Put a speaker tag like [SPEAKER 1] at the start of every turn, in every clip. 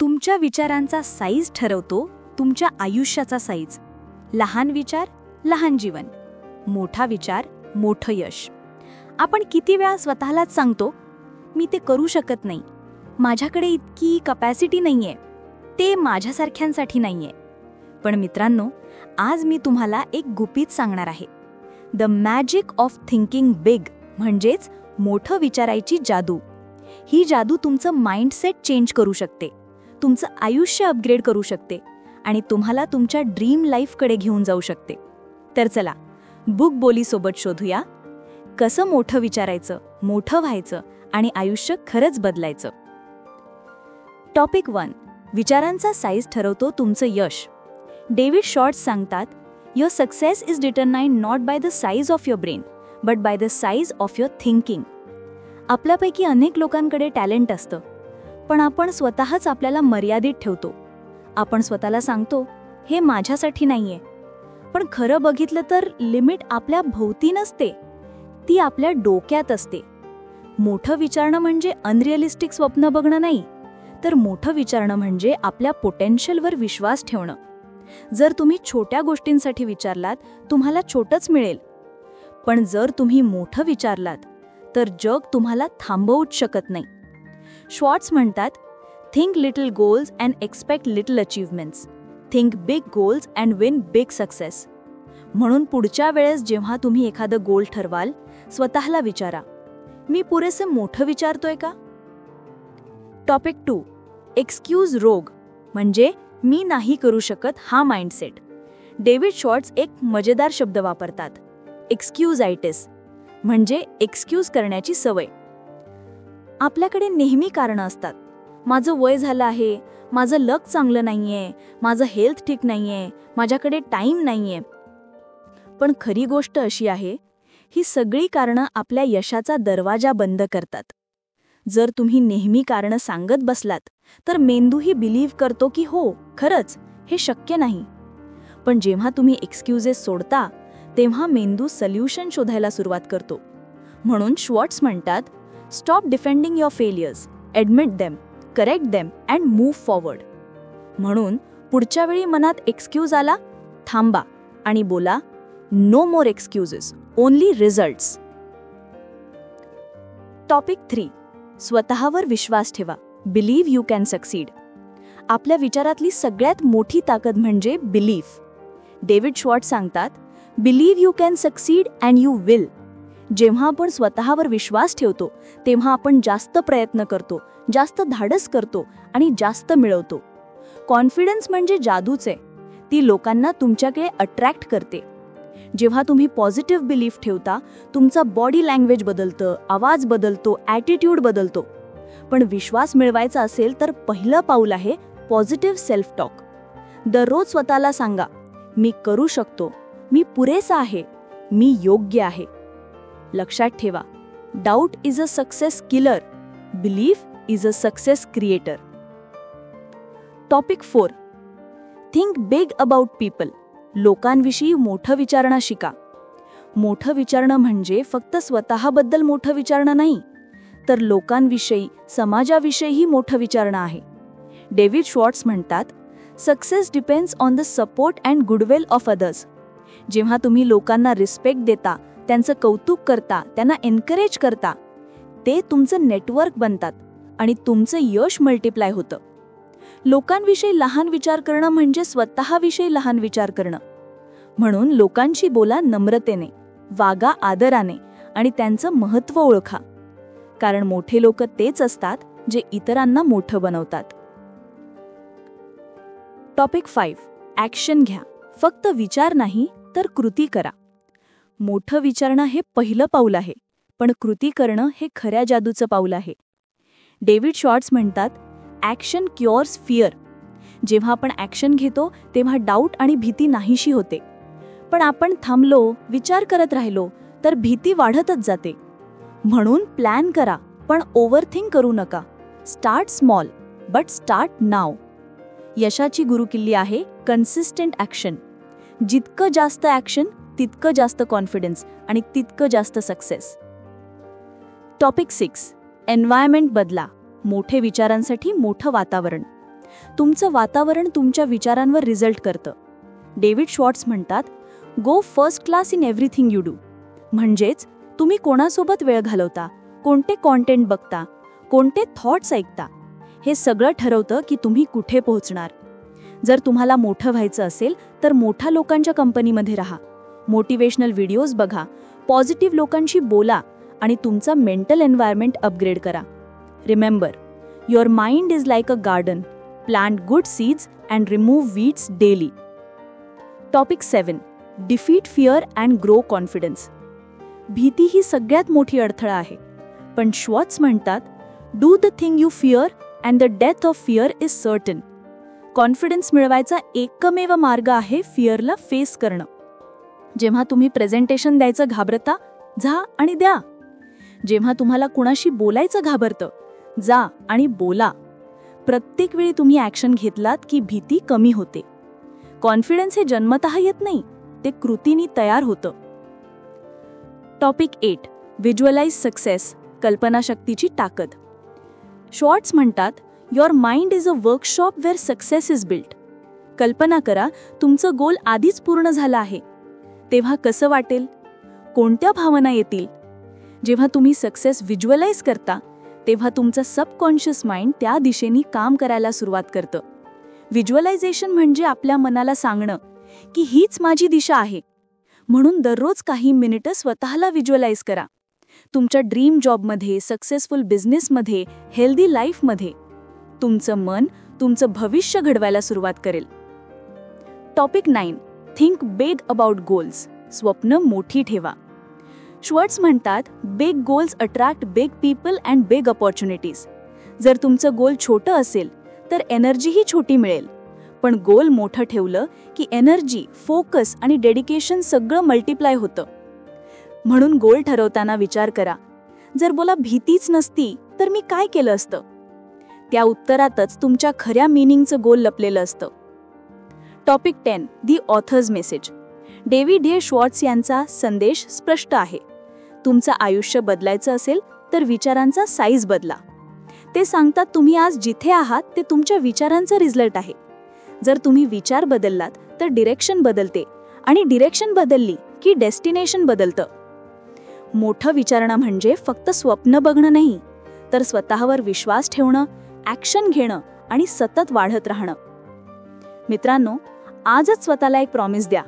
[SPEAKER 1] तुमच्या विचारांचा साईज ठरवतो तुमच्या आयुष्याचा साईज. लहान विचार, लहान जीवन. मोठा विचार, मोठं यश. आपण किती वेळा स्वतःलाच सांगतो, मी ते करू शकत नाही, माझ्याकडे इतकी कपॅसिटी नाहीये, ते माझ्यासारख्यांसाठी नाहीये. पण मित्रांनो, आज मी तुम्हाला एक गुपित सांगणार आहे. The magic of thinking big, म्हणजेच मोठं विचारायची जादू. ही जादू तुमचं माइंडसेट चेंज करू शकते, तुमचं आयुष्य अपग्रेड करू शकते आणि तुम्हाला तुमच्या ड्रीम लाईफकडे घेऊन जाऊ शकते. तर चला, बुक बोली सोबत शोधूया कसं मोठं विचारायचं, मोठं व्हायचं आणि आयुष्य खरंच बदलायचं. टॉपिक 1. विचारांचा साईज ठरवतो तुमचं यश. डेव्हिड शॉर्ट्स सांगतात, your success is determined not by the size of your brain but by the size of your thinking. आपल्यापैकी अनेक लोकांकडे टॅलेंट असतं, पण आपण स्वतःच आपल्याला मर्यादित ठेवतो. आपण स्वतःला सांगतो, हे माझ्यासाठी नाहीये. पण खरं बघितलं तर लिमिट आपल्या भोवती नसते, ती आपल्या डोक्यात असते. मोठं विचारणं म्हणजे अनरिअलिस्टिक स्वप्न बघणं नाही, तर मोठं विचारणं म्हणजे आपल्या पोटेन्शियलवर विश्वास ठेवणं. जर तुम्ही छोट्या गोष्टींसाठी विचारलात, तुम्हाला छोटंच मिळेल. पण जर तुम्ही मोठं विचारलात, तर जग तुम्हाला थांबवूच शकत नाही. शॉर्ट्स म्हणतात, think little goals and expect little achievements. Think big goals and win big success. म्हणून पुढच्या वेळेस जेव्हा तुम्ही एखादं गोल ठरवाल, स्वतःला विचारा, मी पुरेसे मोठं विचारतोय का? टॉपिक 2. एक्सक्यूज रोग, म्हणजे मी नाही करू शकत हा माइंडसेट. डेव्हिड शॉर्ट्स एक मजेदार शब्द वापरतात, एक्सक्यूजायटिस, म्हणजे एक्सक्यूज करण्याची सवय. आपल्याकडे नेहमी कारणं असतात. माझं वय झालं आहे, माझं लक चांगलं नाहीये, माझं हेल्थ ठीक नाहीये, माझ्याकडे टाईम नाहीये. पण खरी गोष्ट अशी आहे, ही सगळी कारणं आपल्या यशाचा दरवाजा बंद करतात. जर तुम्ही नेहमी कारणं सांगत बसलात, तर मेंदूही बिलीव्ह करतो की हो, खरंच हे शक्य नाही. पण जेव्हा तुम्ही एक्सक्यूजेस सोडता, तेव्हा मेंदू सोल्युशन शोधायला सुरुवात करतो. म्हणून शॉर्ट्स म्हणतात, stop defending your failures, admit them, correct them and move forward. म्हणून पुढच्या वेळी मनात एक्सक्यूज आला, थांबा आणि बोला, नो मोर एक्सक्यूजेस, ओनली रिझल्ट्स. टॉपिक 3. स्वतःवर विश्वास ठेवा. Believe you can succeed. आपल्या विचारातली सगळ्यात मोठी ताकद म्हणजे बिलीफ. डेव्हिड शॉर्ट्स सांगतात, believe you can succeed and you will. जेव्हा आपण स्वतःवर विश्वास ठेवतो, तेव्हा आपण जास्त प्रयत्न करतो, जास्त धाडस करतो आणि जास्त मिळवतो. कॉन्फिडन्स म्हणजे जादूच आहे, ती लोकांना तुमच्याकडे अट्रॅक्ट करते. जेव्हा तुम्ही पॉझिटिव्ह बिलीफ ठेवता, तुमचा बॉडी लँग्वेज बदलतं, आवाज बदलतो, ॲटिट्यूड बदलतो. पण विश्वास मिळवायचा असेल तर पहिलं पाऊल आहे पॉझिटिव्ह सेल्फ टॉक. दररोज स्वतःला सांगा, मी करू शकतो, मी पुरेसा आहे, मी योग्य आहे. लक्षात ठेवा, doubt is a success killer, belief is a success creator. Topic 4. Think big about people. लोकांविषयी मोठं विचारणं शिका. मोठं विचारणं म्हणजे फक्त स्वतःबद्दल मोठं विचारणं नाही, तर लोकांविषयी, समाजाविषयीही मोठं विचारणं आहे. डेव्हिड शॉर्ट्स म्हणतात, success depends on the support and goodwill of others. जेव्हा तुम्ही लोकांना रिस्पेक्ट देता, त्यांचं कौतुक करता, त्यांना एनकरेज करता, ते तुमचं नेटवर्क बनतात आणि तुमचं यश मल्टिप्लाय होतं. लोकांविषयी लहान विचार करणं म्हणजे स्वतःविषयी लहान विचार करणं. म्हणून लोकांशी बोला नम्रतेने, वागा आदराने आणि त्यांचं महत्त्व ओळखा. कारण मोठे लोक तेच असतात जे इतरांना मोठं बनवतात. टॉपिक 5. ॲक्शन घ्या. फक्त विचार नाही, तर कृती करा. मोठं विचारणं हे पहिलं पाऊल आहे, पण कृती करणं हे खऱ्या जादूचं पाऊल आहे. डेव्हिड शॉर्ट्स म्हणतात, ॲक्शन क्युअर्स फिअर. जेव्हा आपण ॲक्शन घेतो, तेव्हा डाऊट आणि भीती नाहीशी होते. पण आपण थांबलो, विचार करत राहिलो, तर भीती वाढतच जाते. म्हणून प्लॅन करा, पण ओव्हरथिंक करू नका. स्टार्ट स्मॉल, बट स्टार्ट नाव. यशाची गुरुकिल्ली आहे कन्सिस्टंट ॲक्शन. जितकं जास्त ॲक्शन, तितकं जास्त कॉन्फिडन्स आणि तितकं जास्त सक्सेस. टॉपिक 6. एन्व्हायरमेंट बदला. मोठे विचारांसाठी मोठं वातावरण. तुमचं वातावरण तुमच्या विचारांवर रिझल्ट करतं. डेव्हिड शॉर्ट्स म्हणतात, go first class in everything you do. म्हणजेच तुम्ही कोणासोबत वेळ घालवता, कोणते कॉन्टेंट बघता, कोणते थॉट्स ऐकता, हे सगळं ठरवतं की तुम्ही कुठे पोहोचणार. जर तुम्हाला मोठं व्हायचं असेल तर मोठ्या लोकांच्या कंपनीमध्ये राहा, मोटिवेशनल व्हिडिओज बघा, पॉझिटिव्ह लोकांशी बोला आणि तुमचा मेंटल एन्व्हायरमेंट अपग्रेड करा. Remember, your mind is like a garden. Plant good seeds and remove weeds daily. Topic 7. Defeat fear and grow confidence. भीती ही सगळ्यात मोठी अडथळा आहे, पण श्वॉर्ट्स म्हणतात, do the thing you fear and the death of fear is certain. Confidence मिळवायचा एकमेव मार्ग आहे फिअरला फेस करणं. जेव्हा तुम्ही प्रेझेंटेशन द्यायचं घाबरता, जा आणि द्या. जेव्हा तुम्हाला कुणाशी बोलायचं घाबरतं, जा आणि बोला. प्रत्येक वेळी तुम्ही ॲक्शन घेतलात की भीती कमी होते. कॉन्फिडन्स हे जन्मतः येत नाही, ते कृतीने तयार होतं. टॉपिक 8. Visualise success. कल्पनाशक्तीची ताकद. शॉर्ट्स म्हणतात, your mind is a workshop where success is built. कल्पना करा, तुमचं गोल आधीच पूर्ण झालं आहे. तेव्हा कसं वाटेल? कोणत्या भावना येतील? जेव्हा तुम्ही सक्सेस व्हिज्युअलाइज करता, तेव्हा तुमचं सबकॉन्शियस माइंड त्या दिशेने काम करायला सुरुवात करतं. व्हिज्युअलायझेशन म्हणजे आपल्या मनाला सांगणं की हीच माझी दिशा आहे. म्हणून दररोज काही मिनिटं स्वतःला व्हिज्युअलाइज करा. तुमच्या ड्रीम जॉबमध्ये, सक्सेसफुल बिझनेसमध्ये, हेल्दी लाईफमध्ये. तुमचं मन तुमचं भविष्य घडवायला सुरुवात करेल. Topic 9. Think big about goals. स्वप्न मोठी ठेवा. श्वॉर्ट्स म्हणतात, big goals attract big people and big opportunities. जर तुमचं गोल छोटं असेल तर एनर्जीही छोटी मिळेल, पण गोल मोठं ठेवलं की एनर्जी, फोकस आणि डेडिकेशन सगळं मल्टिप्लाय होतं. म्हणून गोल ठरवताना विचार करा, जर मला भीतीच नसती तर मी काय केलं असतं? त्या उत्तरातच तुमच्या खऱ्या मीनिंगचं गोल लपलेलं असतं. टॉपिक 10. दी ऑथर्स मेसेज. डेव्हिड शॉर्ट्स यांचा संदेश स्पष्ट आहे. तुमचं आयुष्य बदलायचं असेल तर विचारांचा साईज बदला. ते सांगतात, तुम्ही आज जिथे आहात ते तुमच्या विचारांचं रिझल्ट आहे. जर तुम्ही विचार बदललात तर डिरेक्शन बदलते, आणि डिरेक्शन बदलली की डेस्टिनेशन बदलतं. मोठं विचारणं म्हणजे फक्त स्वप्न बघणं नाही, तर स्वतःवर विश्वास ठेवणं, ॲक्शन घेणं आणि सतत वाढत राहणं. मित्रांनो, आजच स्वतःला एक प्रॉमिस द्या.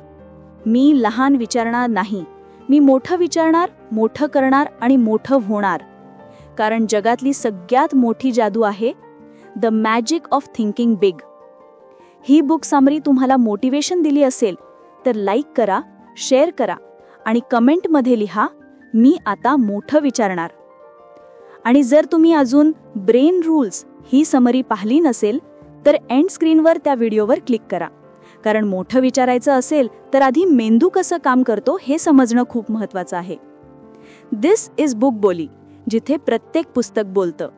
[SPEAKER 1] मी लहान विचारणार नाही, मी मोठं विचारणार, मोठं करणार आणि मोठं होणार. कारण जगातली सगळ्यात मोठी जादू आहे the magic of thinking big. He book summary तुम्हाला मोटिवेशन दिली असेल तर लाईक करा, शेअर करा आणि कमेंटमध्ये लिहा, मी आता मोठं विचारणार. आणि जर तुम्ही अजून ब्रेन रूल्स ही समरी पाहिली नसेल तर एंड स्क्रीनवर त्या व्हिडिओवर क्लिक करा. कारण मोठं विचारायचं असेल तर आधी मेंदू कसं काम करतो हे समजणं खूप महत्त्वाचं आहे. दिस इज बुक बोली, जिथे प्रत्येक पुस्तक बोलतं.